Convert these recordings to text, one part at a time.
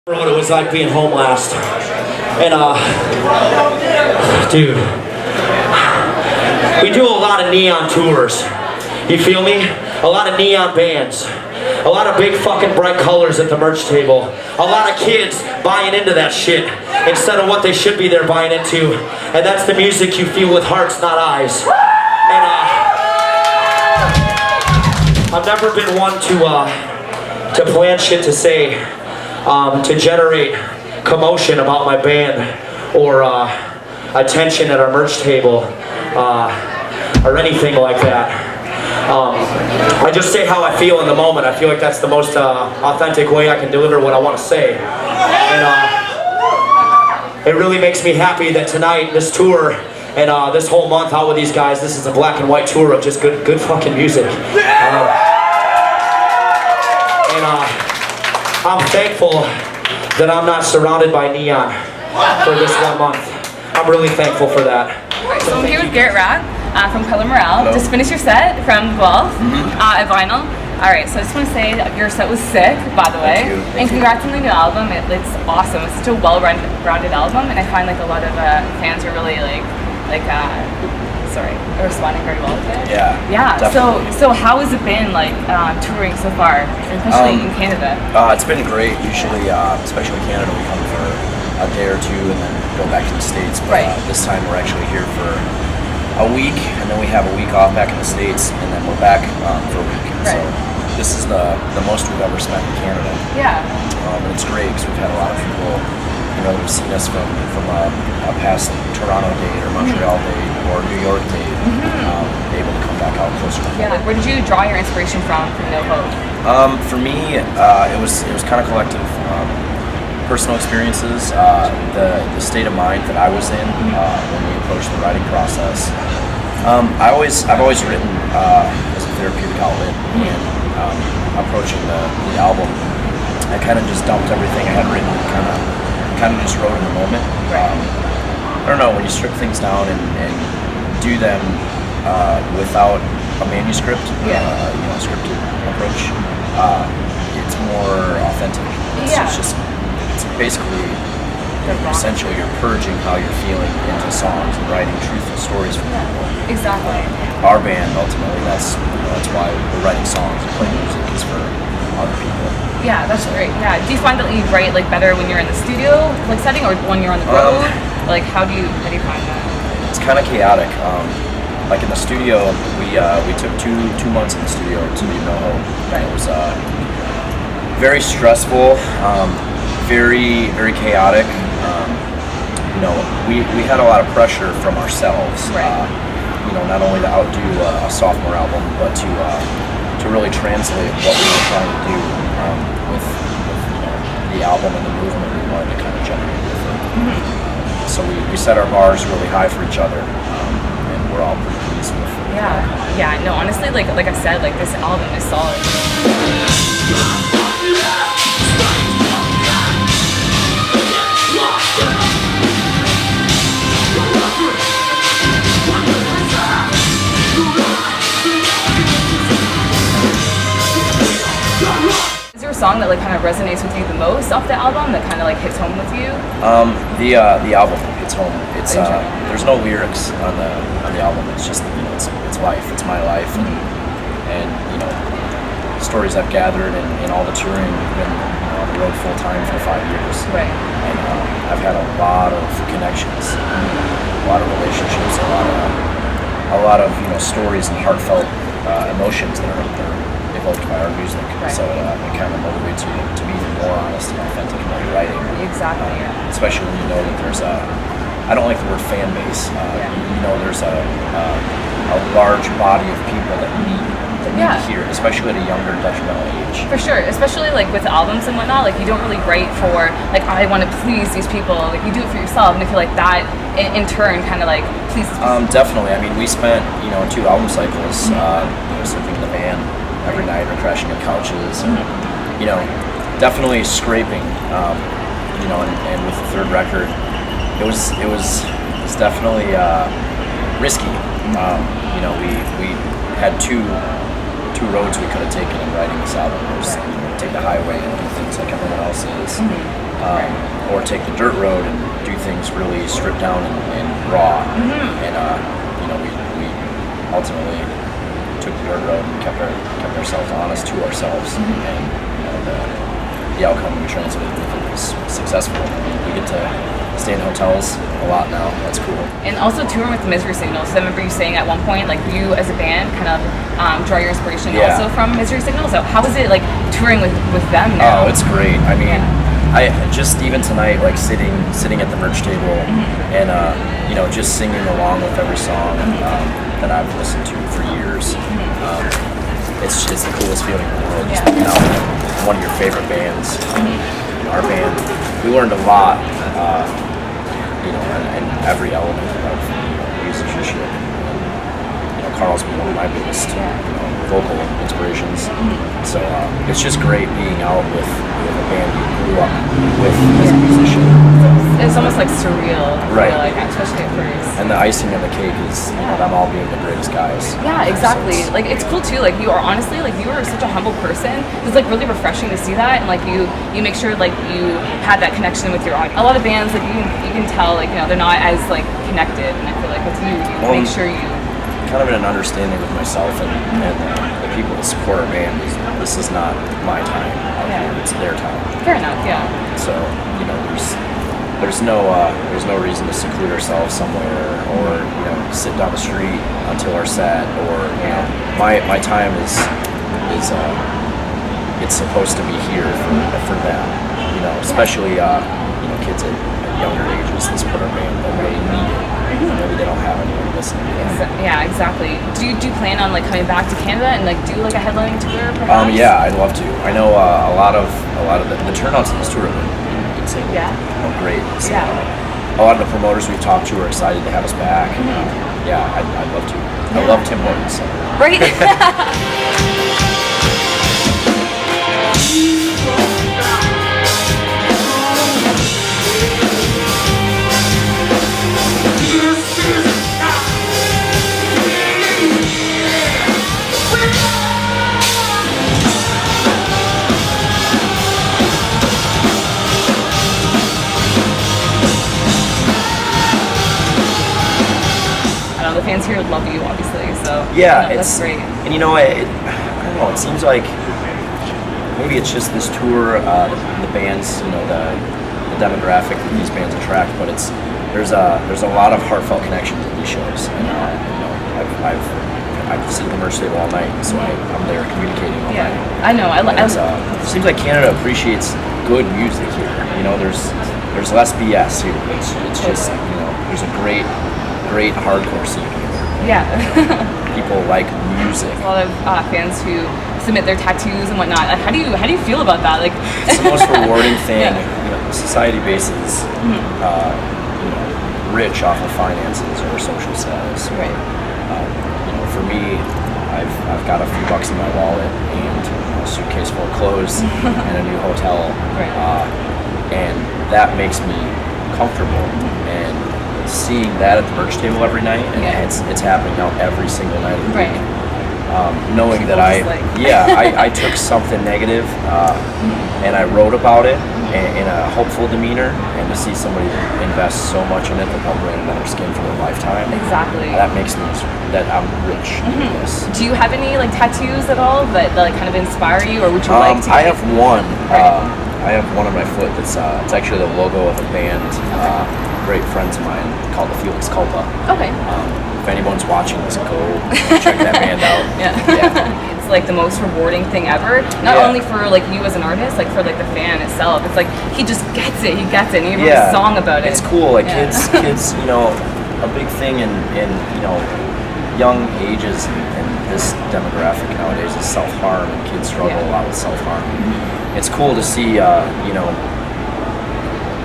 What it was like being home last. And dude, we do a lot of neon tours. You feel me? A lot of neon bands. A lot of big fucking bright colors at the merch table. A lot of kids buying into that shit instead of what they should be there buying into. And that's the music you feel with hearts, not eyes. And I've never been one to plan shit to say, to generate commotion about my band or attention at our merch table or anything like that. I just say how I feel in the moment. I feel like that's the most authentic way I can deliver what I want to say. And it really makes me happy that tonight, this tour, and this whole month out with these guys, this is a black and white tour of just good fucking music. And I'm thankful that I'm not surrounded by neon for this 1 month. I'm really thankful for that. So I'm here with Garrett Rapp from Color Morale. Hello. Just finished your set from Guelph at Vinyl. Alright, so I just want to say that your set was sick, by the way. And congrats on the new album. It's awesome. It's such a well-rounded album, and I find like a lot of fans are really responding very well to it. Yeah. Yeah. So how has it been like touring so far, especially in Canada? It's been great. Usually, especially in Canada, we come for a day or two and then go back to the States. But this time we're actually here for a week, and then we have a week off back in the States, and then we're back for a week. So this is the most we've ever spent in Canada. Yeah. And it's great because we've had a lot of people, you know, that have seen us from a past Toronto date or Montreal date or New York date, able to come back out closer. Yeah. Where did you draw your inspiration from No Hope? For me, it was kind of collective. Personal experiences, the state of mind that I was in when we approached the writing process. I've always written as a therapeutic outlet, and approaching the album, I kind of just dumped everything I had written and kind of just wrote in the moment. I don't know, when you strip things down and do them without a manuscript, scripted approach, it's more authentic. It's basically, essentially, you're purging how you're feeling into songs and writing truthful stories for people. Exactly. Our band, ultimately, that's why we're writing songs and playing music is for other people. Yeah, that's great. Yeah. Do you find that you write like better when you're in the studio, like setting, or when you're on the road? Like, how do you find that? It's kind of chaotic. Like in the studio, we took two months in the studio to do No Hope. Right. It was very stressful. Very, very chaotic. You know, we had a lot of pressure from ourselves. You know, not only to outdo a sophomore album, but to really translate what we were trying to do with you know, the album and the movement we wanted to kind of generate with it. So we set our bars really high for each other, and we're all pretty pleased with it. Yeah. No, honestly, like I said, like this album is solid. Is there a song that like kind of resonates with you the most off the album that kind of like hits home with you? The album hits home. It's there's no lyrics on the album. It's just, you know, it's life. It's my life, and you know, stories I've gathered and all the touring. We've been on the road full time for 5 years. Right. And I've had a lot of connections, a lot of relationships, a lot of you know, stories and heartfelt emotions that are evoked by our music. So it kind of motivates you to be even more honest and authentic in your writing. Exactly. Especially when you know that there's I don't like the word fan base. You know, there's a large body of people that need to hear it, especially at a younger detrimental age. For sure, especially like with albums and whatnot, like you don't really write for like, I want to please these people. Like you do it for yourself, and I feel like that in turn kind of like pleases people. Definitely. I mean, we spent 2 album cycles, sleeping in the van every night or crashing on couches, and definitely scraping. And with the third record, it was definitely risky. We had two roads we could have taken in writing this album. There's take the highway and do things like everyone else is, or take the dirt road and do things really stripped down and raw. And you know, we ultimately took the dirt road and kept ourselves honest to ourselves, and you know, the outcome we transmitted with it was successful. We get to stay in hotels a lot now. That's cool. And also touring with the Misery Signals. So I remember you saying at one point, like, you as a band kind of draw your inspiration also from Misery Signals. So how is it like touring with them now? Oh, it's great. I mean, I just even tonight, like sitting at the merch table and you know, just singing along with every song that I've listened to for years. It's the coolest feeling in the world. Just being out with one of your favorite bands. Our band, we learned a lot. You know, and every element of musicianship. You know, Carl's been one of my biggest vocal inspirations. So it's just great being out with a band you grew up with as a musician. It's almost like surreal, right? Like, especially at first. And the icing on the cake is, you know, them all being the greatest guys. Yeah, exactly. So like, it's cool too. Like, you are honestly, like, you are such a humble person. It's like really refreshing to see that, and like you make sure like you had that connection with your audience. A lot of bands, like, you can tell, like, you know, they're not as like connected, and I feel like with you make sure you kind of an understanding with myself and the people that support our band is this is not my time out here, it's their time. Fair enough, yeah. So, you know, there's no reason to seclude ourselves somewhere or, you know, sit down the street until our set, or, you know, my time is it's supposed to be here for them, you know, especially you know, kids at younger ages that support our band that may need it. Maybe they don't have anyone listening. Yeah, exactly. Do you plan on like coming back to Canada and like do like a headlining tour perhaps? Yeah, I'd love to. I know a lot of the turnouts in this tour have been insane. Yeah. Great. So, a lot of the promoters we've talked to are excited to have us back. Yeah, I'd love to. I love Tim Hortons. So. Right. The fans here love you, obviously. So yeah, that's great. And you know, I don't know. It seems like maybe it's just this tour, the bands, you know, the demographic that these bands attract. But there's a lot of heartfelt connections in these shows. And you know, I've sit at the merch table all night, so I'm there communicating all night. I know. It seems like Canada appreciates good music here. You know, there's less BS here. It's just, you know, there's a great hardcore scene here. Yeah. People like music. A lot of fans who submit their tattoos and whatnot. Like, how do you feel about that? Like, it's the most rewarding thing. You know, society bases you know, rich off of finances or social status. Right. You know, for me, I've got a few bucks in my wallet and a suitcase full of clothes and a new hotel, and that makes me comfortable. And seeing that at the merch table every night, and it's happening now every single night of the week. Knowing that I took something negative and I wrote about it in a hopeful demeanor, and to see somebody invest so much in it that they'll brand it on their skin for their lifetime. Exactly. That makes me that I'm rich in this. Do you have any like tattoos at all that like kind of inspire you, or would you like to? I have one. I have one on my foot that's it's actually the logo of a band. Great friends of mine called the Felix Culpa. Okay. If anyone's watching this, go check that band out. Yeah. It's like the most rewarding thing ever. Not only for like you as an artist, like for like the fan itself. It's like he just gets it. He gets it. And he wrote a song about it. It's cool. Like kids, you know, a big thing in you know, young ages and this demographic nowadays is self-harm, and kids struggle a lot with self-harm. It's cool to see you know,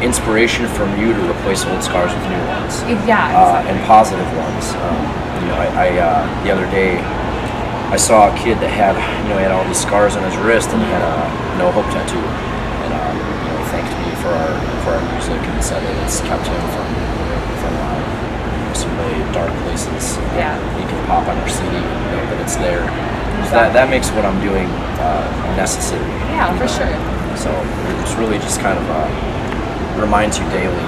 inspiration from you to replace old scars with new ones. Yeah, exactly. And positive ones. You know, I the other day I saw a kid that had, you know, he had all these scars on his wrist, and he had a no hope tattoo, and you know, he thanked me for our music and said that it's kept him from some really dark places. Yeah. He can pop on our CD, you know, that it's there. So that makes what I'm doing necessary. Yeah, for sure. So it's really just kind of reminds you daily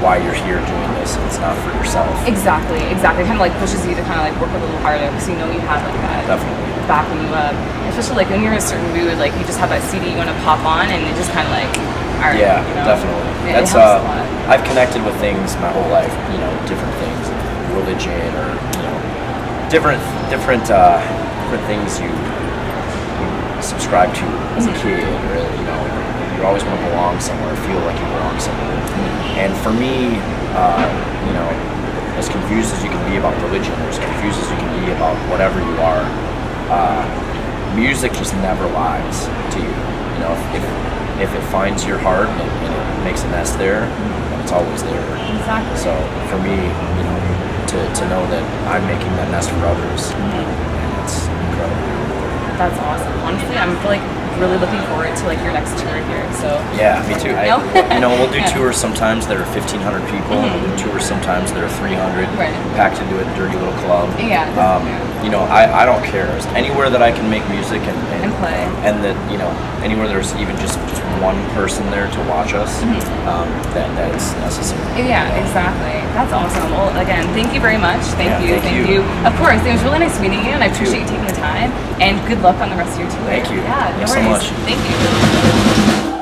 why you're here doing this. It's not for yourself. Exactly. Kind of like pushes you to kind of like work a little harder because you know you have like that Definitely. backing you up. Especially like when you're in a certain mood, like you just have that CD you want to pop on and it just kind of like, all right. Yeah, you know? definitely. Yeah, That's it helps a lot. I've connected with things my whole life. Different things, religion, or different things you subscribe to as a kid, or you always want to belong somewhere, feel like you belong somewhere. And for me, as confused as you can be about religion, or as confused as you can be about whatever you are, music just never lies to you. If it finds your heart and it makes a nest there, then it's always there. Exactly. So for me, to know that I'm making that nest for others, it's incredible. That's awesome. Honestly, I'm like really looking forward to like your next tour here. So Yeah, me too. We'll do Yeah. tours sometimes that are 1,500 people. We'll do tours sometimes that are 300, Right. packed into a dirty little club. Yeah. I don't care. Anywhere that I can make music And play. and that anywhere there's even just one person there to watch us, that is necessary. Yeah, exactly. That's awesome. Well, again, thank you very much. Thank Yeah, you. thank you. Of course, it was really nice meeting you, and I You too. appreciate you taking the time. And good luck on the rest of your tour. Thank you. Yeah, no Thanks so worries. much. Thank you.